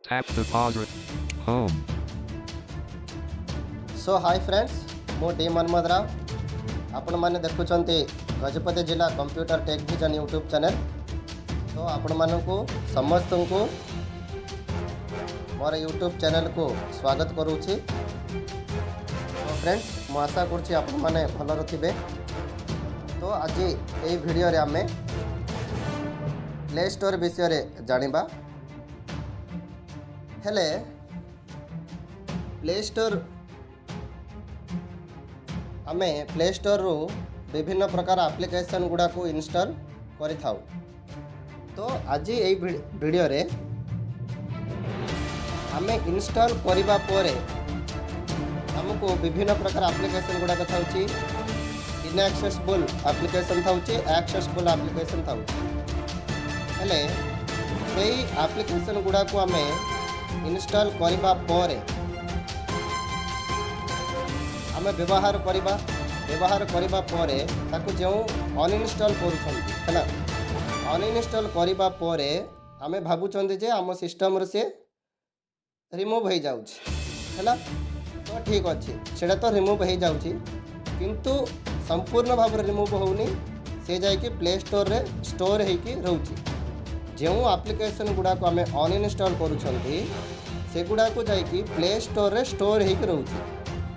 Tap the pause. Home. So hi friends मु D Manmod Rao आपण मैंने देखुंटे गजपति जिला computer tech vision YouTube channel. तो आपण मानू समस्त को मोर यूट्यूब चैनल को स्वागत करुँची। तो फ्रेंड्स मु आशा करुँची आपण मैंने भल थे। तो आज ये वीडियो रे आमे प्ले स्टोर विषय रे जानिबा। हेले प्ले स्टोर आमे प्ले स्टोर रु विभिन्न प्रकार एप्लिकेशन गुड़ा को इंस्टॉल करि थाउ। तो आज ये वीडियो रे आमे इंस्टॉल करिबा परे हमको विभिन्न प्रकार एप्लिकेशन गुड़ा थाउची। इनएक्सेसिबल एप्लिकेशन थाउची, एक्सेसिबल एप्लिकेशन थाउची। हेले सेही एप्लिकेशन गुड़ा को आमे इंस्टॉल करिबा परे आमे व्यवहार करिबा परे ताकू जो अनइंस्टॉल करूछंती हैला, अनइंस्टॉल करिबा परे आमे भाबुछंती जे आम सिस्टम रे से रिमूव हो जाउछि हैला। तो ठीक अछि सेटा तो रिमूव हो जाउछि किंतु संपूर्ण भाव रिमूव होउनी, से जाय कि प्ले स्टोर रे स्टोर हेकी रहउछि। जो एप्लिकेशन गुड़ा को आमे अनइंस्टॉल करूछंती से गुड़ा को जाय कि प्ले स्टोर रे स्टोर हेकी रहउछि।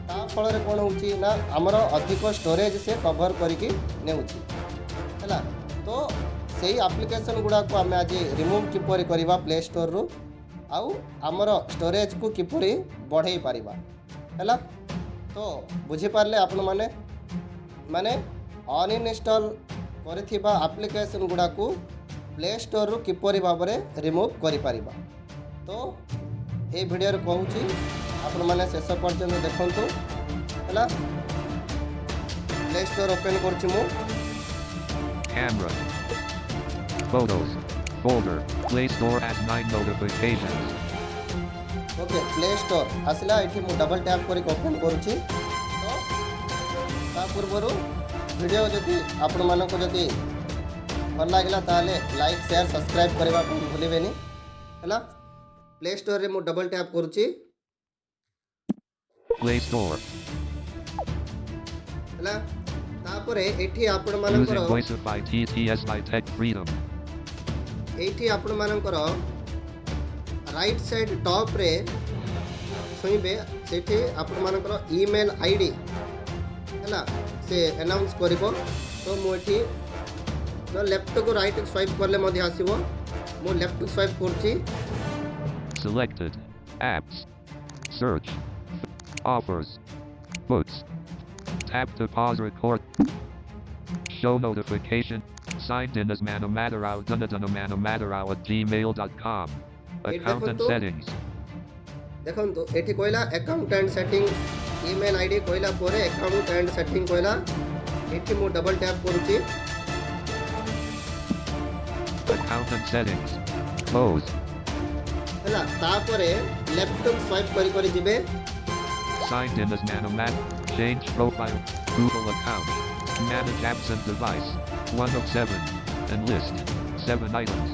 ता फल रे कोन होउछि ना हमर अधिक स्टोरेज से कवर करिकि नेउछि हैला। तो सेही एप्लिकेशन गुड़ा को आमे आज रिमूव किपरि करिबा प्ले स्टोर रु आउ हमर स्टोरेज को किपरि बढ़ाई पारिबा हैला। तो बुझी पारले आपण माने अनइंस्टॉल करिथिबा एप्लिकेशन गुड़ा को प्ले स्टोर रु किपरि भाबरे रिमूव करि पारिबा। तो ये वीडियो रे कहूची आपण माने शेष पर्यंत देखंतु हैला। प्ले स्टोर ओपन करछि मु। Camera. Photos. Folder. Play Store has 9 notifications. Okay play store आसला एठी मु डबल टैप करी ओपन करूची। तो ता पूर्वरु वीडियो जति आपण मानको जति भल लागला ताले लाइक शेयर सब्सक्राइब करबा को भूलिबेनी हैला। प्ले स्टोर रे मु डबल टैप करूची। Play Store. हैला तापरे एठी आपण Using मानकर voice by TTS by Tech Freedom. एठी आपण मानकर राइट साइड टॉप रे छुइबे सेठी आपण मानकर ईमेल आईडी हैला से अनाउंस करिवो। तो मु एठी न लेफ्ट को राइट स्वाइप करले मध्ये आसीबो। मु लेफ्ट स्वाइप करची। Selected. Apps. Search. Offers. Books. Tap to pause record. Show notification. Signed in as Manomadarao Manomadarao at gmail.com. Account and settings. देखन तो एठी कोइला account and setting email ID कोइला पोरे अकाउंट एंड सेटिंग कोइला एठी मु डबल टैप करूची। Account and settings. Close. हैला तापरे लेफ्ट स्वाइप करी जिबे। Signed in as Manomad. Change profile. Google account. Manage apps and device. 1 of 7. And list. 7 items.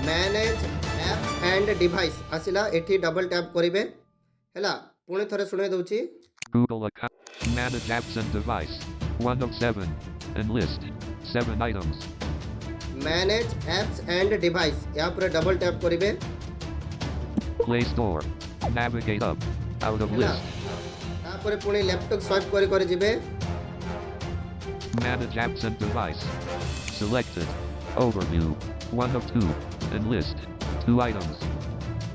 Manage apps and device आसिला एठी double tap करिवे हैला। पुणे थरे सुने दउची। Google account. Manage apps and device. 1 of 7. And list. 7 items. Manage apps and device यहाँ पर डबल टैप करिवे। Play Store. Navigate up. Out of हैला list. यहाँ पर पुणे लेफ्ट स्वाइप करी जिबे। Manage apps and device. Selected. Overview. 1 of 2. And list. 2 items.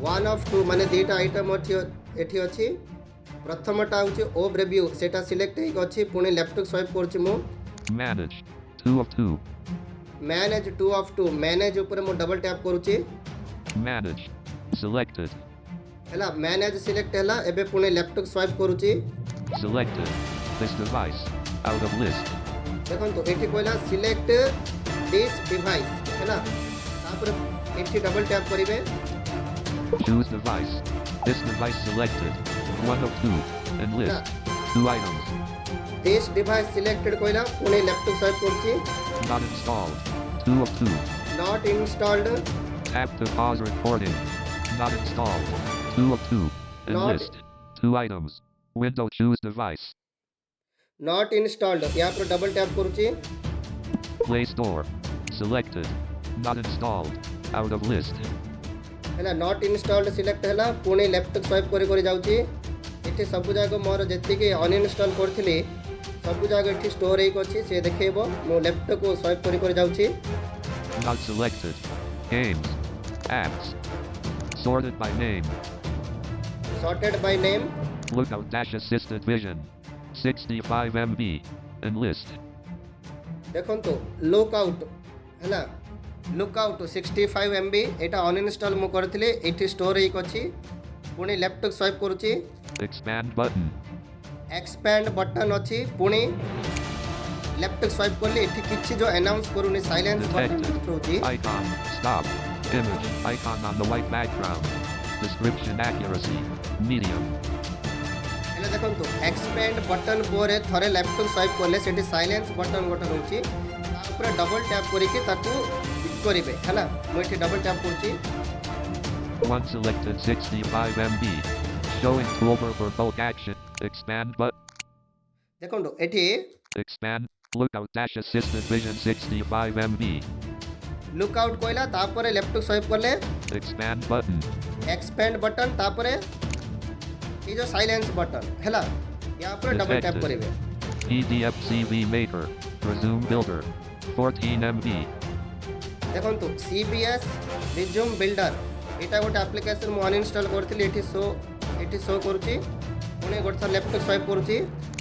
1 of 2 माने दुटा item एठी अछि। प्रथमटा होछि ओवरव्यू सेटा सिलेक्ट हेक अछि। पुणे लेफ्ट स्वाइप करछि मु। Manage. 2 of 2. Manage 2 of 2 manage ऊपर मु डबल टैप करूछि। Manage. Selected. हैला मैनेज सिलेक्ट हैला। एबे पुणे लेफ्ट स्वाइप करूछि। Selected. This device. Out of list. देखन तो एठी कोइला सिलेक्ट दिस डिवाइस हैला। तापर एठी डबल टैप करिवे। Choose device. This device selected. 1 of 2. And list. 2 items. This device selected कोइला पुणे लेफ्ट स्वाइप करछि। Not installed. 2 of 2. Not installed Tap to pause recording. Not installed. 2 of 2. Enlist. 2 items. Window choose device. Not installed यहाँ पर double tap करुच्ची Play Store. Selected. Not installed. Out of list. है not installed select है पुणी left swipe कर जाऊँगी ये सब जाक मोर जी अनइनस्टॉल करी सब जाक ये स्टोर होगी सी देखेब मु लेफ्ट को स्वाइप कर जाऊँगी Not selected. Games. Apps. Sorted by name. Sorted by name Lookout dash assisted vision. 65 MB. Enlist. देखो लुकआउट है लुकआउट 65 MB यहाँ अनइनस्टॉल मु करथिले एठी स्टोर होई पुणी लेफ्ट स्वाइप करुच्ची Expand button. एक्सपैंड बटन अच्छी पुणी लेफ्ट स्वाइप करले एठी किछि जो अनाउंस करूनी साइलेंस बटन होची Icon. Stop. Image. Icon on the white background. Description accuracy. Medium. हेले देखंतु एक्सपैंड बटन पोरे थरे लेफ्ट स्वाइप करले सेठी साइलेंस बटन गोटे होची ता ऊपर डबल टैप करिके ताकू क्लिक करिवे हैला मु एठी डबल टैप करची One selected 65 MB. Showing toolbar for bulk action. Expand but देखंतु एठी expand. Lookout dash assisted vision 65 MB. Lookout कोइला तापरे लेफ्ट स्वाइप करले Expand button. एक्सपैंड बटन तापरे ये जो साइलेंस बटन हैला यहाँ पर डबल टैप करिवे PDF CV Maker. Resume Builder. 14 MB. देखंतु CBS रिज्यूम बिल्डर एटा गोटे एप्लिकेशन मु अनइंस्टॉल करथिली एठी शो करूची पुणे गोटे लेफ्ट स्वाइप करूची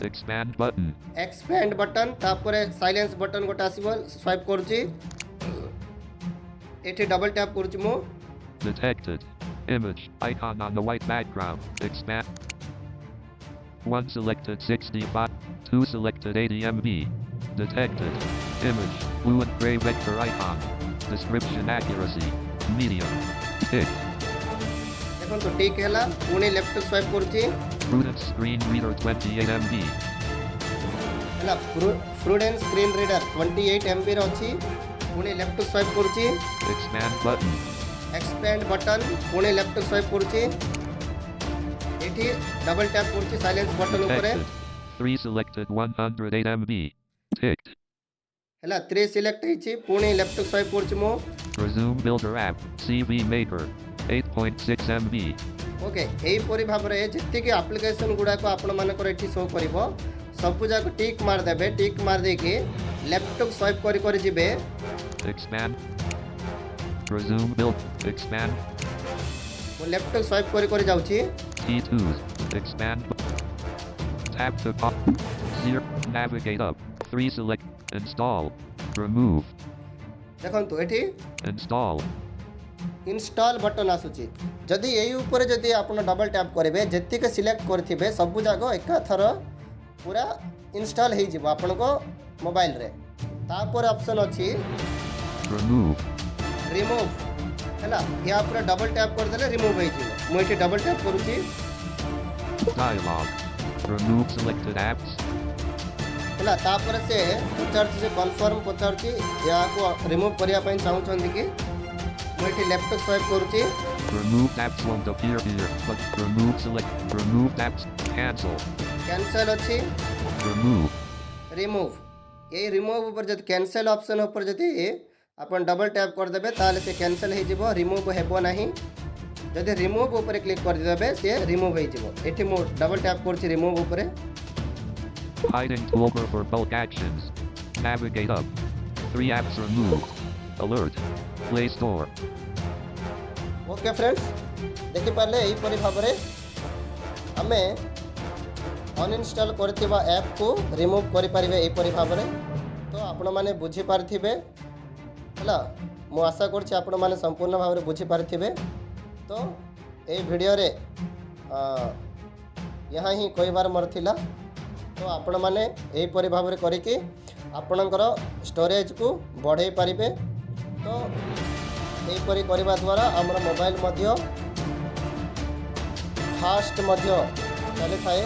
Expand button. एक्सपैंड बटन तापरे साइलेंस बटन गोटे आसीबो स्वाइप करूची एठी डबल टैप करूची मु Detected. Image. Icon on the white background. Expand. 1 selected 65. 2 selected 80 MB. Detected. Image. Blue and gray vector icon. Description accuracy. Medium. Tick. देखंतु टिक हैला Pune left swipe करूची Prudent screen reader 28 MB. हैला prudence screen reader 28 MB रो अछि Pune left swipe करूची Expand button. Expand button Pune left swipe करूची एठी double tap करूची silence button ऊपर Detected. 3 selected 108 MB. Ticked. हैला 3 सिलेक्ट ହେଇଛି पुणे लेफ्ट स्वाइप करूची मु Resume Builder app. CV Maker. 8.6 MB. Okay यही परी भाव में जितकी एप्लिकेशन गुड़ाक आपण मानकर एठी शो करिवो सब जाक टिक मार देबे टिक मार देके लैपटॉप स्वाइप कर जिबे Expand. Resume build. Expand. मो लैपटॉप स्वाइप कर जाउची T2. Expand. Tap to pop. 0. Navigate up. 3 select. Install. Remove. देखंतु एठी Install. इंस्टॉल बटन आसुची जदि यही ऊपर जदि आपण डबल टैप करेंगे जेतिक सिलेक्ट करथिबे सब जाक एका थर पूरा इंस्टॉल हो जिवो आपण को मोबाइल रे तापर ऑप्शन अछि Remove. रिमूव हैला या पूरा डबल टैप कर देले रिमूव हो जिवो मु एठी डबल टैप करूची Dialog. Remove selected apps. हैला तापर से पचारछि जे कन्फर्म पचारछि या को रिमूव करिया पई चाहू छन कि मु एठी लैपटॉप स्वाइप करूची Removed apps won't appear here, but remove select. Removed apps. Cancel. Cancel अछि Remove. रिमूव यही रिमूव ऊपर जब कैंसिल ऑप्शन ऊपर जदि अपन डबल टैप कर देबे ताले से कैंसिल हो जिवो रिमूव हेबो नाही जदि रिमूव ऊपर क्लिक कर देबे से रिमूव हो जिवो एठी मो डबल टैप करछि रिमूव ऊपर Hiding toolbar for bulk actions. Navigate up. 3 apps removed. Alert. Play Store. Okay friends देखि पारले एही परि भाबरे हमें अनइंस्टॉल करथिबा ऐप को रिमूव करि परिबे एही परि भाबरे तो आपण माने बुझी पारथिबे हला मु आशा करछि आपण माने संपूर्ण भाबरे बुझी पारथिबे तो एही वीडियो रे यहाँ ही कहबार मोर थिला तो आपण माने एही परि भाबरे करिकि आपणकर स्टोरेज को बढ़ाई पारिबे तो यहीपरि करने द्वारा आम मोबाइल फास्ट चली थाए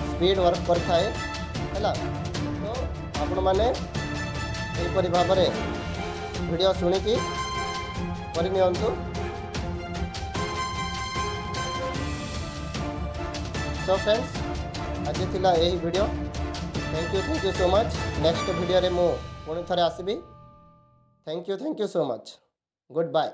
स्पीड वर्क कर थाए है तो आपण मैंने यहीपरि भाव वीडियो शुणिकी करनी सो फ्रेंड्स आज थिला यही video thank you so much next video रे मु पुणी थरे आसबि thank you so much good bye.